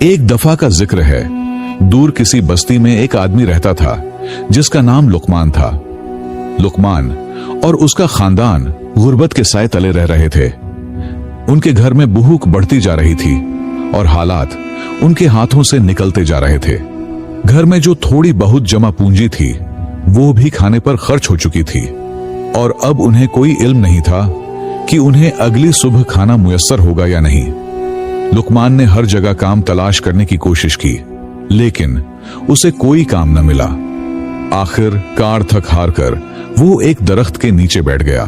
एक दफा का जिक्र है, दूर किसी बस्ती में एक आदमी रहता था जिसका नाम लुकमान था। लुकमान और उसका खानदान गुर्बत के साए तले रह रहे थे। उनके घर में भूख बढ़ती जा रही थी और हालात उनके हाथों से निकलते जा रहे थे। घर में जो थोड़ी बहुत जमा पूंजी थी वो भी खाने पर खर्च हो चुकी थी और अब उन्हें कोई इल्म नहीं था कि उन्हें अगली सुबह खाना मुयस्सर होगा या नहीं। लुकमान ने हर जगह काम तलाश करने की कोशिश की, लेकिन उसे कोई काम न मिला। आखिर कार थक हार कर वो एक दरख्त के नीचे बैठ गया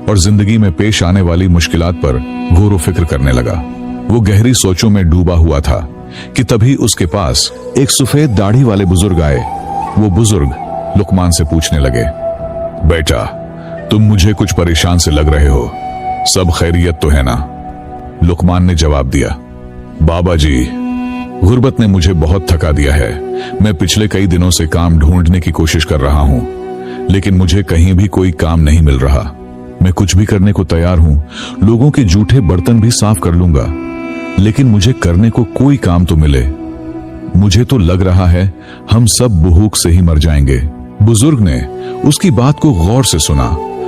और जिंदगी में पेश आने वाली मुश्किलात पर गौर फिक्र करने लगा। वो गहरी सोचों में डूबा हुआ था कि तभी उसके पास एक सफेद दाढ़ी वाले बुजुर्ग आए। वो बुजुर्ग लुकमान से पूछने लगे, बेटा, तुम मुझे कुछ परेशान से लग रहे हो, सब खैरियत तो है ना? लुकमान ने जवाब दिया, बाबा जी, गुर्बत ने मुझे बहुत थका दिया है। मैं पिछले कई दिनों से काम ढूंढने की कोशिश कर रहा हूं, लेकिन मुझे कहीं भी कोई काम नहीं मिल रहा। मैं कुछ भी करने को तैयार हूं, लोगों के जूठे बर्तन भी साफ कर लूंगा, लेकिन मुझे करने को कोई काम तो मिले। मुझे तो लग रहा है हम सब भूख से ही मर जाएंगे। बुजुर्ग ने उसकी बात को गौर से सुना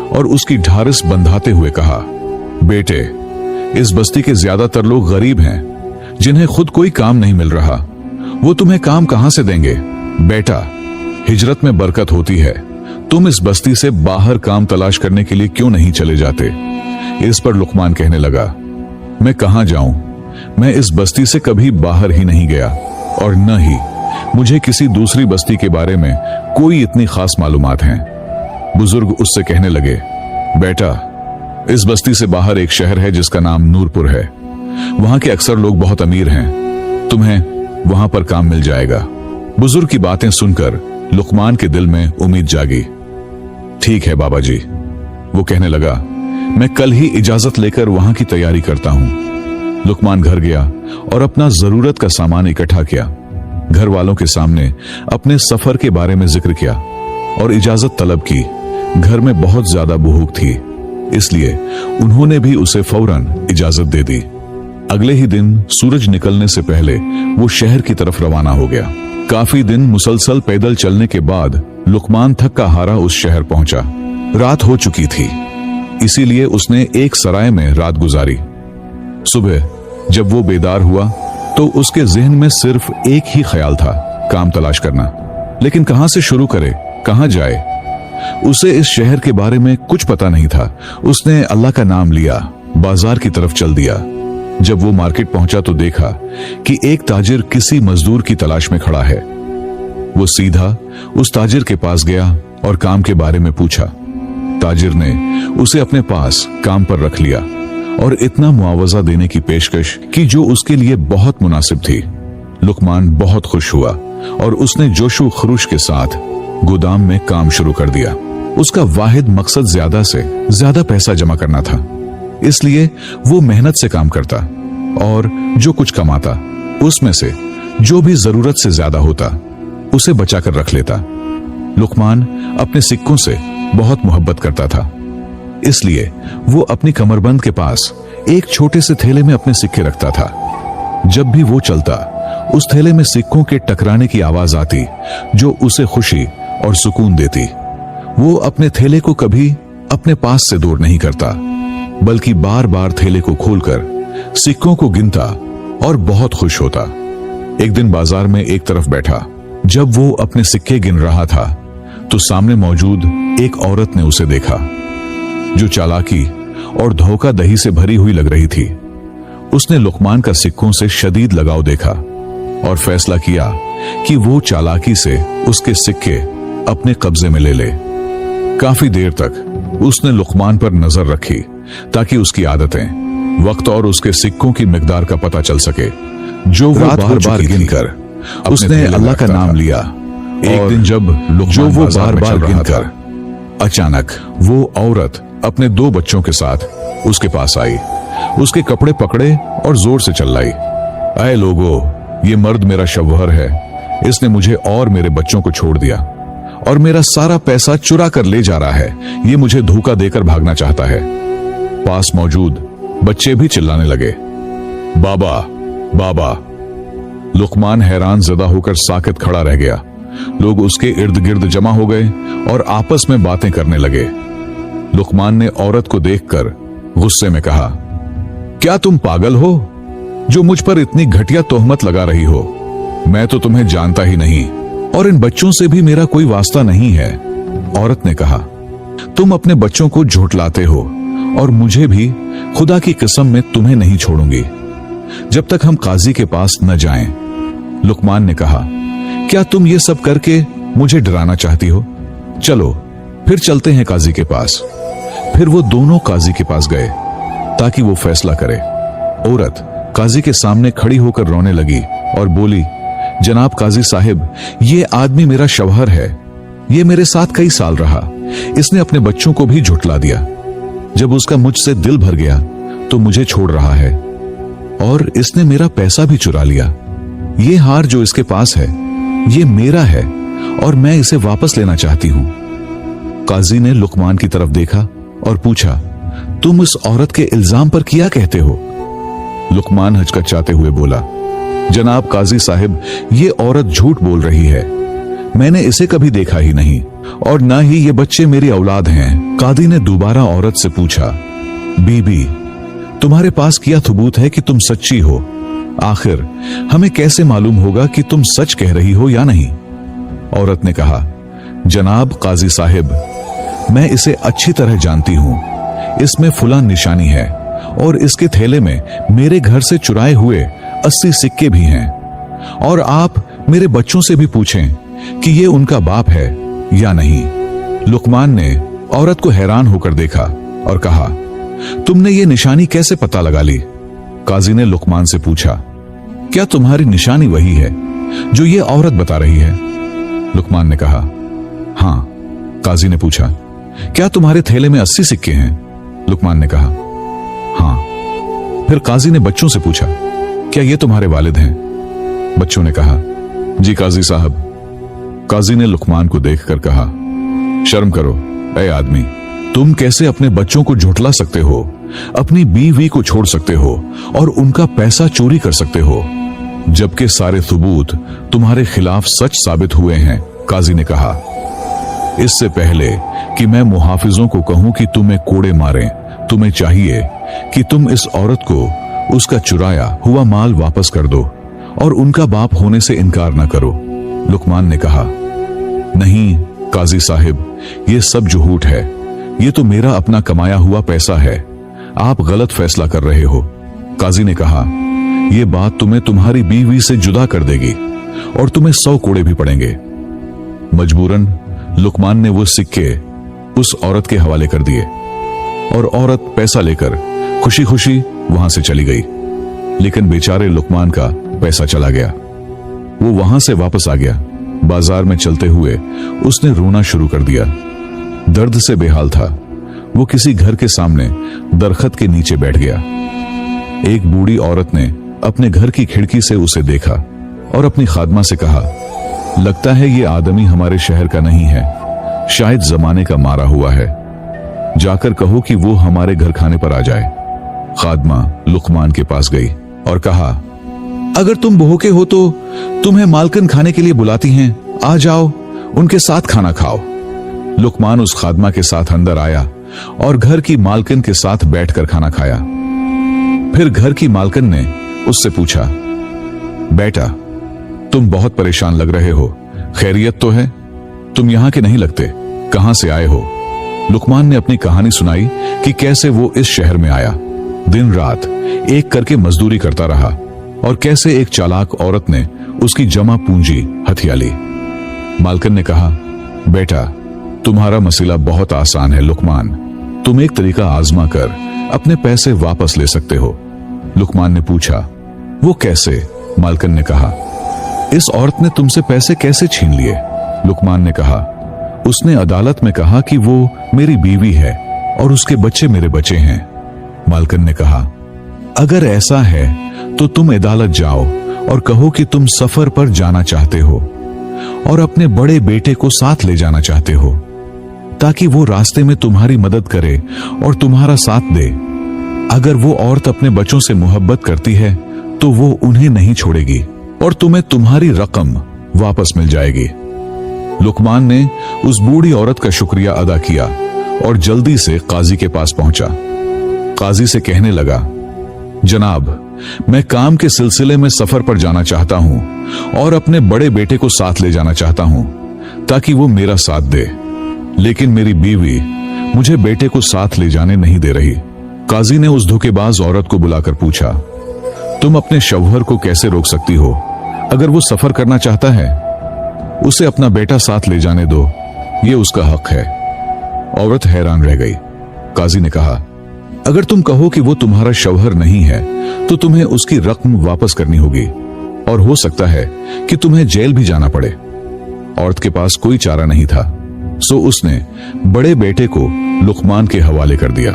और उसकी ढारिस बंधाते हुए कहा, बेटे, इस बस्ती के ज्यादातर लोग गरीब हैं जिन्हें खुद कोई काम नहीं मिल रहा। वो तुम्हें काम कहां से देंगे? बेटा, हिजरत में बरकत होती है। तुम इस बस्ती से बाहर काम तलाश करने के लिए क्यों नहीं चले जाते? इस पर लुकमान कहने लगा, मैं कहां जाऊं? मैं इस बस्ती से कभी बाहर ही नहीं गया और न ही मुझे किसी दूसरी बस्ती के बारे में कोई इतनी खास मालूमात हैं। बुजुर्ग उससे कहने लगे, बेटा, इस बस्ती से बाहर एक शहर है जिसका नाम नूरपुर है। वहां के अक्सर लोग बहुत अमीर हैं, तुम्हें वहां पर काम मिल जाएगा। बुजुर्ग की बातें सुनकर लुकमान के दिल में उम्मीद जागी। ठीक है बाबा जी, वो कहने लगा, मैं कल ही इजाजत लेकर वहां की तैयारी करता हूं। लुकमान घर गया और अपना जरूरत का सामान इकट्ठा किया। घर वालों के सामने अपने सफर के बारे में जिक्र किया और इजाजत तलब की। घर में बहुत ज्यादा भूख थी, इसलिए उन्होंने भी उसे फौरन इजाजत दे दी। अगले ही दिन सूरज निकलने से पहले वो शहर की तरफ रवाना हो गया। काफी दिन मुसलसल पैदल चलने के बाद लुकमान थका हारा उस शहर पहुंचा। रात हो चुकी थी, इसीलिए उसने एक सराय में रात गुजारी। सुबह जब वो बेदार हुआ तो उसके जहन में सिर्फ एक ही ख्याल था, काम तलाश करना। लेकिन कहां से शुरू करे, कहां जाए? उसे इस शहर के बारे में कुछ पता नहीं था। उसने अल्लाह का नाम लिया, बाजार की तरफ चल दिया। जब वो मार्केट पहुंचा तो देखा कि एक ताजिर किसी मजदूर की तलाश में खड़ा है। वो सीधा उस ताजिर के पास गया और काम के बारे में पूछा। ताजिर ने उसे अपने पास काम पर रख लिया और इतना मुआवजा देने की पेशकश की जो उसके लिए बहुत मुनासिब थी। लुकमान बहुत खुश हुआ और उसने जोशो खरूश के साथ गोदाम में काम शुरू कर दिया। उसका वाहिद मकसद ज्यादा से ज्यादा पैसा जमा करना था, इसलिए वो मेहनत से काम करता और जो कुछ कमाता उसमें से जो भी जरूरत से ज्यादा होता उसे बचा कर रख लेता। लुकमान अपने सिक्कों से बहुत मोहब्बत करता था, इसलिए वो अपनी कमरबंद के पास एक छोटे से थैले में अपने सिक्के रखता था। जब भी वो चलता उस थैले में सिक्कों के टकराने की आवाज आती जो उसे खुशी और सुकून देती। वो अपने थैले को कभी अपने पास से दूर नहीं करता, बल्कि बार बार थैले को खोलकर सिक्कों को गिनता और बहुत खुश होता। एक दिन बाजार में एक तरफ बैठा, जब वो अपने सिक्के गिन रहा था तो सामने मौजूद एक औरत ने उसे देखा जो चालाकी और धोखाधड़ी से भरी हुई लग रही थी। उसने लुकमान का सिक्कों से शदीद लगाव देखा और फैसला किया कि वो चालाकी से उसके सिक्के अपने कब्जे में ले ले। काफी देर तक उसने लुकमान पर नजर रखी ताकि उसकी आदतें, वक्त और उसके सिक्कों की मिकदार का पता चल सके। जो वो बार बार गिनकर उसने अल्लाह का नाम लिया। एक दिन जब जो वो बार बार गिनकर अचानक वो औरत अपने 2 बच्चों के साथ उसके पास आई, उसके कपड़े पकड़े और जोर से चिल्लाई, ऐ लोगो, ये मर्द मेरा शौहर है। इसने मुझे और मेरे बच्चों को छोड़ दिया और मेरा सारा पैसा चुरा कर ले जा रहा है। ये मुझे धोखा देकर भागना चाहता है। पास मौजूद बच्चे भी चिल्लाने लगे, बाबा बाबा। लुकमान हैरान ज़दा होकर साकित खड़ा रह गया। लोग उसके इर्द गिर्द जमा हो गए और आपस में बातें करने लगे। लुकमान ने औरत को देखकर गुस्से में कहा, क्या तुम पागल हो जो मुझ पर इतनी घटिया तोहमत लगा रही हो? मैं तो तुम्हें जानता ही नहीं और इन बच्चों से भी मेरा कोई वास्ता नहीं है। औरत ने कहा, तुम अपने बच्चों को झुठलाते हो और मुझे भी खुदा की कसम में तुम्हें नहीं छोड़ूंगी जब तक हम काजी के पास न जाएं। लुकमान ने कहा, क्या तुम ये सब करके मुझे डराना चाहती हो? चलो फिर चलते हैं काजी के पास। फिर वो दोनों काजी के पास गए ताकि वो फैसला करे। औरत काजी के सामने खड़ी होकर रोने लगी और बोली, जनाब काजी साहिब, ये आदमी मेरा शौहर है। ये मेरे साथ कई साल रहा। इसने अपने बच्चों को भी झुठला दिया। जब उसका मुझसे दिल भर गया तो मुझे छोड़ रहा है और इसने मेरा पैसा भी चुरा लिया। ये हार जो इसके पास है ये मेरा है और मैं इसे वापस लेना चाहती हूं। काजी ने लुकमान की तरफ देखा और पूछा, तुम उस औरत के इल्जाम पर क्या कहते हो? लुकमान हचकचाते हुए बोला, जनाब काजी साहिब, ये औरत झूठ बोल रही है। मैंने इसे कभी देखा ही नहीं और ना ही ये बच्चे मेरी औलाद हैं। कादी ने दोबारा औरत से पूछा, बीबी, तुम्हारे पास क्या सबूत है कि तुम सच्ची हो? आखिर हमें कैसे मालूम होगा कि तुम सच कह रही हो या नहीं? औरत ने कहा, जनाब काजी साहिब, मैं इसे अच्छी तरह जानती हूं। इसमें फुला निशानी है और इसके थैले में मेरे घर से चुराए हुए 80 सिक्के भी हैं। और आप मेरे बच्चों से भी पूछें कि ये उनका बाप है या नहीं। लुकमान ने औरत को हैरान होकर देखा और कहा, तुमने ये निशानी कैसे पता लगा ली? काजी ने लुकमान से पूछा, क्या तुम्हारी निशानी वही है जो ये औरत बता रही है? लुकमान ने कहा, हां। काजी ने पूछा, क्या तुम्हारे थैले में 80 सिक्के हैं? लुकमान ने कहा, हां। फिर काजी ने बच्चों से पूछा, क्या ये तुम्हारे वालिद हैं? बच्चों ने कहा, जी काजी साहब। काजी ने लुकमान को देखकर कहा, शर्म करो ऐ आदमी, तुम कैसे अपने बच्चों को झुठला सकते हो, अपनी बीवी को छोड़ सकते हो और उनका पैसा चोरी कर सकते हो, जबकि सारे सबूत तुम्हारे खिलाफ सच साबित हुए हैं? काजी ने कहा, इससे पहले कि मैं मुहाफिजों को कहूं कि तुम्हें कोड़े मारें, तुम्हें चाहिए कि तुम इस औरत को उसका चुराया हुआ माल वापस कर दो और उनका बाप होने से इनकार न करो। लुकमान ने कहा, नहीं काजी साहिब, ये सब झूठ है। ये तो मेरा अपना कमाया हुआ पैसा है। आप गलत फैसला कर रहे हो। काजी ने कहा, यह बात तुम्हें तुम्हारी बीवी से जुदा कर देगी और तुम्हें 100 कोड़े भी पड़ेंगे। मजबूरन लुकमान ने वो सिक्के उस औरत के हवाले कर दिए और औरत पैसा लेकर खुशी खुशी वहां से चली गई। लेकिन बेचारे लुकमान का पैसा चला गया। वो वहां से वापस आ गया। बाजार में चलते हुए उसने रोना शुरू कर दिया। दर्द से बेहाल था। वो किसी घर के सामने दरखत के नीचे बैठ गया। एक बूढ़ी औरत ने अपने घर की खिड़की से उसे देखा और अपनी खादमा से कहा, लगता है ये आदमी हमारे शहर का नहीं है, शायद जमाने का मारा हुआ है। जाकर कहो कि वो हमारे घर खाने पर आ जाए। खादमा लुकमान के पास गई और कहा, अगर तुम भूखे हो तो तुम्हें मालकिन खाने के लिए बुलाती हैं, आ जाओ, उनके साथ खाना खाओ। लुकमान उस खादमा के साथ अंदर आया और घर की मालकिन के साथ बैठकर खाना खाया। फिर घर की मालकिन ने उससे पूछा, बेटा तुम बहुत परेशान लग रहे हो, खैरियत तो है? तुम यहां के नहीं लगते, कहां से आए हो? लुकमान ने अपनी कहानी सुनाई कि कैसे वो इस शहर में आया, दिन रात एक करके मजदूरी करता रहा और कैसे एक चालाक औरत ने उसकी जमा पूंजी हथिया ली। मालकिन ने कहा, बेटा तुम्हारा मसला बहुत आसान है लुकमान, तुम एक तरीका आजमा कर अपने पैसे वापस ले सकते हो। लुकमान ने पूछा, वो कैसे? मालकिन ने कहा, इस औरत ने तुमसे पैसे कैसे छीन लिए? लुकमान ने कहा, उसने अदालत में कहा कि वो मेरी बीवी है और उसके बच्चे मेरे बच्चे हैं। मालकिन ने कहा, अगर ऐसा है तो तुम अदालत जाओ और कहो कि तुम सफर पर जाना चाहते हो और अपने बड़े बेटे को साथ ले जाना चाहते हो ताकि वो रास्ते में तुम्हारी मदद करे और तुम्हारा साथ दे। अगर वो औरत अपने बच्चों से मोहब्बत करती है तो वो उन्हें नहीं छोड़ेगी और तुम्हें तुम्हारी रकम वापस मिल जाएगी। लुकमान ने उस बूढ़ी औरत का शुक्रिया अदा किया और जल्दी से काजी के पास पहुंचा। काजी से कहने लगा, जनाब, मैं काम के सिलसिले में सफर पर जाना चाहता हूं और अपने बड़े बेटे को साथ ले जाना चाहता हूं ताकि वो मेरा साथ दे, लेकिन मेरी बीवी मुझे बेटे को साथ ले जाने नहीं दे रही। काजी ने उस धोखेबाज औरत को बुलाकर पूछा, तुम अपने शौहर को कैसे रोक सकती हो? अगर वो सफर करना चाहता है, उसे अपना बेटा साथ ले जाने दो, ये उसका हक है। औरत हैरान रह गई। काजी ने कहा, अगर तुम कहो कि वो तुम्हारा शौहर नहीं है तो तुम्हें उसकी रकम वापस करनी होगी और हो सकता है कि तुम्हें जेल भी जाना पड़े। औरत के पास कोई चारा नहीं था, सो उसने बड़े बेटे को लुकमान के हवाले कर दिया।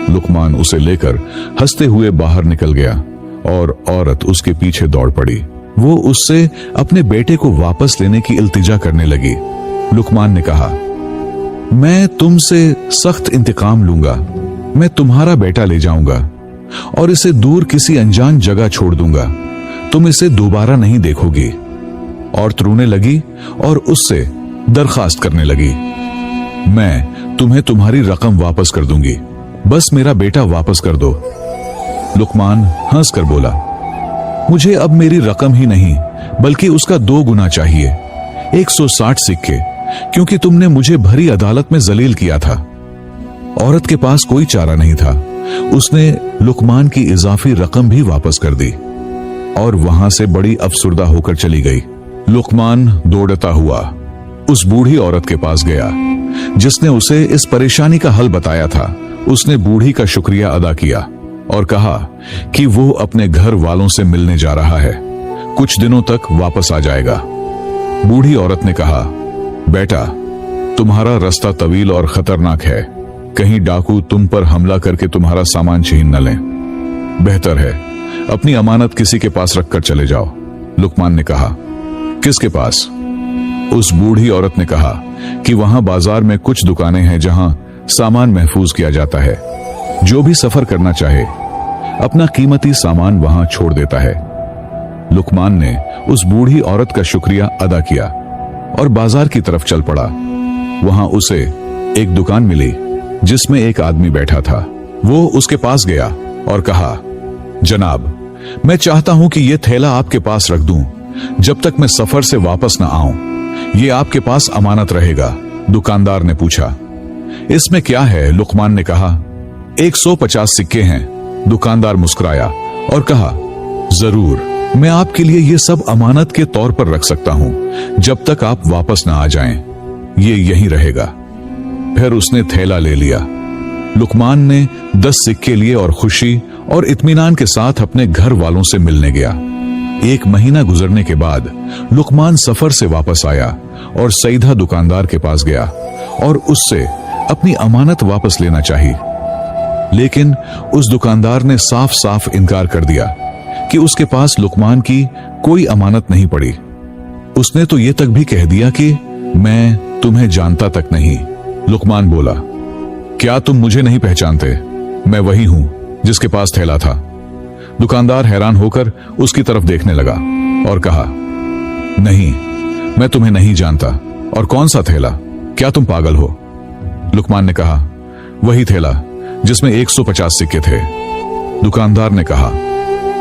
लुकमान उसे लेकर हंसते हुए बाहर निकल गया और औरत उसके पीछे दौड़ पड़ी। वो उससे अपने बेटे को वापस लेने की इल्तिजा करने लगी। लुकमान ने कहा, मैं तुमसे सख्त इंतकाम लूंगा। मैं तुम्हारा बेटा ले जाऊंगा और इसे दूर किसी अनजान जगह छोड़ दूंगा। तुम इसे दोबारा नहीं देखोगी। औरत रोने लगी और उससे दरखास्त करने लगी, मैं तुम्हें तुम्हारी रकम वापस कर दूंगी, बस मेरा बेटा वापस कर दो। लुकमान हंसकर बोला, मुझे अब मेरी रकम ही नहीं बल्कि उसका 2 गुना चाहिए, 160 सिक्के, क्योंकि तुमने मुझे भरी अदालत में जलील किया था। औरत के पास कोई चारा नहीं था। उसने लुकमान की इजाफी रकम भी वापस कर दी और वहां से बड़ी अफसुर्दा होकर चली गई। लुकमान दौड़ता हुआ उस बूढ़ी औरत के पास गया जिसने उसे इस परेशानी का हल बताया था। उसने बूढ़ी का शुक्रिया अदा किया और कहा कि वो अपने घर वालों से मिलने जा रहा है, कुछ दिनों तक वापस आ जाएगा। बूढ़ी औरत ने कहा, बेटा, तुम्हारा रास्ता तवील और खतरनाक है, कहीं डाकू तुम पर हमला करके तुम्हारा सामान छीन न लें। बेहतर है अपनी अमानत किसी के पास रखकर चले जाओ। लुकमान ने कहा, किसके पास? उस बूढ़ी औरत ने कहा कि वहां बाजार में कुछ दुकानें हैं जहां सामान महफूज किया जाता है। जो भी सफर करना चाहे अपना कीमती सामान वहां छोड़ देता है। लुकमान ने उस बूढ़ी औरत का शुक्रिया अदा किया और बाजार की तरफ चल पड़ा। वहां उसे एक दुकान मिली जिसमें एक आदमी बैठा था। वो उसके पास गया और कहा, जनाब, मैं चाहता हूं कि यह थैला आपके पास रख दूं जब तक मैं सफर से वापस न आऊं। यह आपके पास अमानत रहेगा। दुकानदार ने पूछा, इसमें क्या है? लुकमान ने कहा, 150 सिक्के हैं। दुकानदार मुस्कुराया और कहा, जरूर, मैं आपके लिए यह सब अमानत के तौर पर रख सकता हूं जब तक आप वापस न आ जाएं। ये यहीं रहेगा। फिर उसने थैला ले लिया। लुकमान ने 10 सिक्के लिए और खुशी और इत्मीनान के साथ अपने घर वालों से मिलने गया। 1 महीना गुजरने के बाद लुकमान सफर से वापस आया और सईदा दुकानदार के पास गया और उससे अपनी अमानत वापस लेना चाहिए, लेकिन उस दुकानदार ने साफ साफ इनकार कर दिया कि उसके पास लुकमान की कोई अमानत नहीं पड़ी। उसने तो ये तक भी कह दिया कि मैं तुम्हें जानता तक नहीं। लुकमान बोला, क्या तुम मुझे नहीं पहचानते? मैं वही हूं जिसके पास थैला था। दुकानदार हैरान होकर उसकी तरफ देखने लगा और कहा, नहीं, मैं तुम्हें नहीं जानता। और कौन सा थैला? क्या तुम पागल हो? लुकमान ने कहा, वही थैला जिसमें 150 सिक्के थे। दुकानदार ने कहा,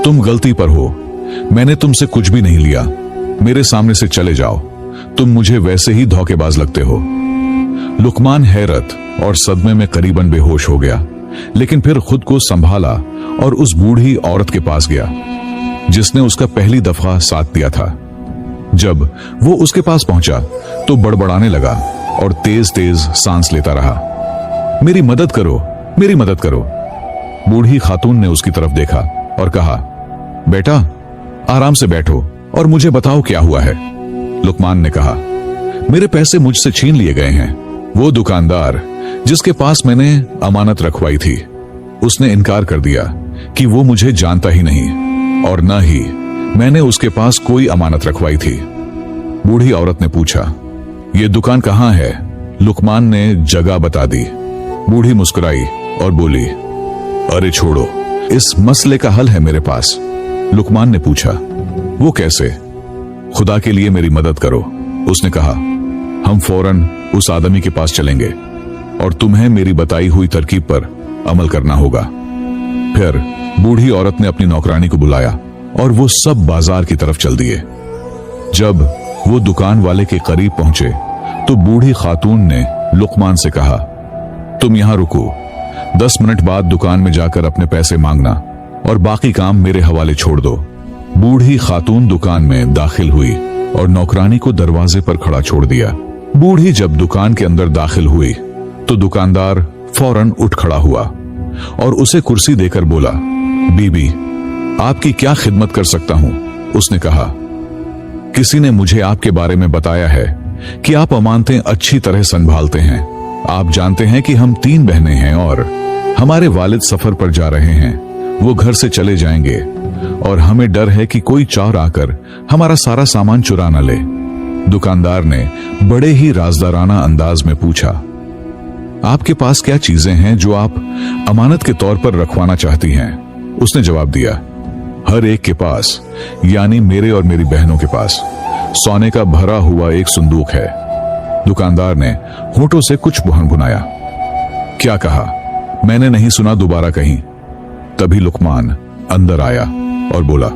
तुम गलती पर हो, मैंने तुमसे कुछ भी नहीं लिया। मेरे सामने से चले जाओ, तुम मुझे वैसे ही धोखेबाज लगते हो। लुकमान हैरत और सदमे में करीबन बेहोश हो गया, लेकिन फिर खुद को संभाला और उस बूढ़ी औरत के पास गया जिसने उसका पहली दफा साथ दिया था। जब वो उसके पास पहुंचा तो बड़बड़ाने लगा और तेज तेज सांस लेता रहा। मेरी मदद करो, मेरी मदद करो। बूढ़ी खातून ने उसकी तरफ देखा और कहा, बेटा, आराम से बैठो और मुझे बताओ क्या हुआ है। लुकमान ने कहा, मेरे पैसे मुझसे छीन लिए गए हैं। वो दुकानदार जिसके पास मैंने अमानत रखवाई थी, उसने इनकार कर दिया कि वो मुझे जानता ही नहीं और न ही मैंने उसके पास कोई अमानत रखवाई थी। बूढ़ी औरत ने पूछा, ये दुकान कहाँ है? लुकमान ने जगह बता दी। बूढ़ी मुस्कुराई और बोली, अरे छोड़ो, इस मसले का हल है मेरे पास। लुकमान ने पूछा, वो कैसे? खुदा के लिए मेरी मदद करो, उसने कहा। हम फौरन उस आदमी के पास चलेंगे और तुम्हें मेरी बताई हुई तरकीब पर अमल करना होगा। फिर बूढ़ी औरत ने अपनी नौकरानी को बुलाया और वो सब बाजार की तरफ चल दिए। जब वो दुकान वाले के करीब पहुंचे तो बूढ़ी खातून ने लुकमान से कहा, तुम यहां रुको, 10 मिनट बाद दुकान में जाकर अपने पैसे मांगना और बाकी काम मेरे हवाले छोड़ दो। बूढ़ी खातून दुकान में दाखिल हुई और नौकरानी को दरवाजे पर खड़ा छोड़ दिया। बूढ़ी जब दुकान के अंदर दाखिल हुई तो दुकानदार फौरन उठ खड़ा हुआ और उसे कुर्सी देकर बोला, बीबी, आपकी क्या खिदमत कर सकता हूं? उसने कहा, किसी ने मुझे आपके बारे में बताया है कि आप अमानतें अच्छी तरह संभालते हैं। आप जानते हैं कि हम 3 बहनें हैं और हमारे वालिद सफर पर जा रहे हैं। वो घर से चले जाएंगे और हमें डर है कि कोई चोर आकर हमारा सारा सामान चुरा न ले। दुकानदार ने बड़े ही राजदाराना अंदाज में पूछा, आपके पास क्या चीजें हैं जो आप अमानत के तौर पर रखवाना चाहती हैं? उसने जवाब दिया, हर एक के पास, यानी मेरे और मेरी बहनों के पास सोने का भरा हुआ एक संदूक है। दुकानदार ने होठों से कुछ भुनभुनाया। क्या कहा? मैंने नहीं सुना, दोबारा कहीं। तभी लुकमान अंदर आया और बोला,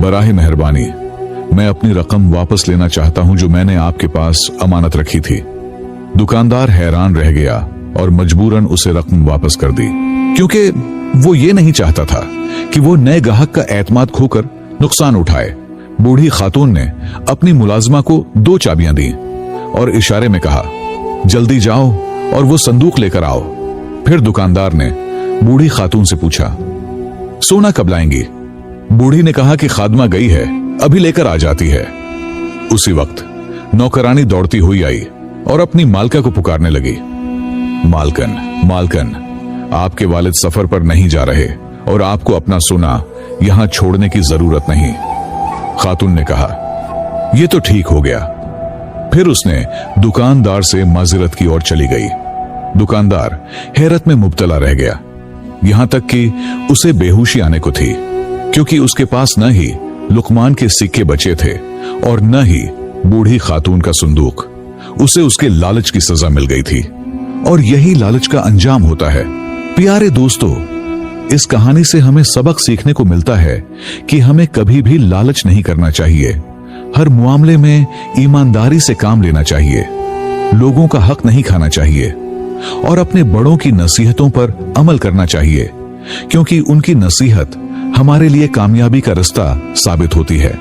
बराहे मेहरबानी, मैं अपनी रकम वापस लेना चाहता हूं जो मैंने आपके पास अमानत रखी थी। दुकानदार हैरान रह गया और मजबूरन उसे रकम वापस कर दी, क्योंकि वो ये नहीं चाहता था कि वो नए ग्राहक का एतमाद खोकर नुकसान उठाए। बूढ़ी खातून ने अपनी मुलाजमा को 2 चाबियां दी और इशारे में कहा, जल्दी जाओ और वो संदूक लेकर आओ। फिर दुकानदार ने बूढ़ी खातून से पूछा, सोना कब लाएंगी? बूढ़ी ने कहा कि खादमा गई है, अभी लेकर आ जाती है। उसी वक्त नौकरानी दौड़ती हुई आई और अपनी मालका को पुकारने लगी, मालकन, मालकन, आपके वालिद सफर पर नहीं जा रहे और आपको अपना सोना यहां छोड़ने की जरूरत नहीं। खातून ने कहा, यह तो ठीक हो गया। फिर उसने दुकानदार से माजरत की ओर चली गई। दुकानदार हैरत में मुब्तला रह गया, यहां तक कि उसे बेहोशी आने को थी, क्योंकि उसके पास न ही लुकमान के सिक्के बचे थे और न ही बूढ़ी खातून का संदूक। उसे उसके लालच की सजा मिल गई थी और यही लालच का अंजाम होता है। प्यारे दोस्तों, इस कहानी से हमें सबक सीखने को मिलता है कि हमें कभी भी लालच नहीं करना चाहिए। हर मामले में ईमानदारी से काम लेना चाहिए, लोगों का हक नहीं खाना चाहिए और अपने बड़ों की नसीहतों पर अमल करना चाहिए, क्योंकि उनकी नसीहत हमारे लिए कामयाबी का रास्ता साबित होती है।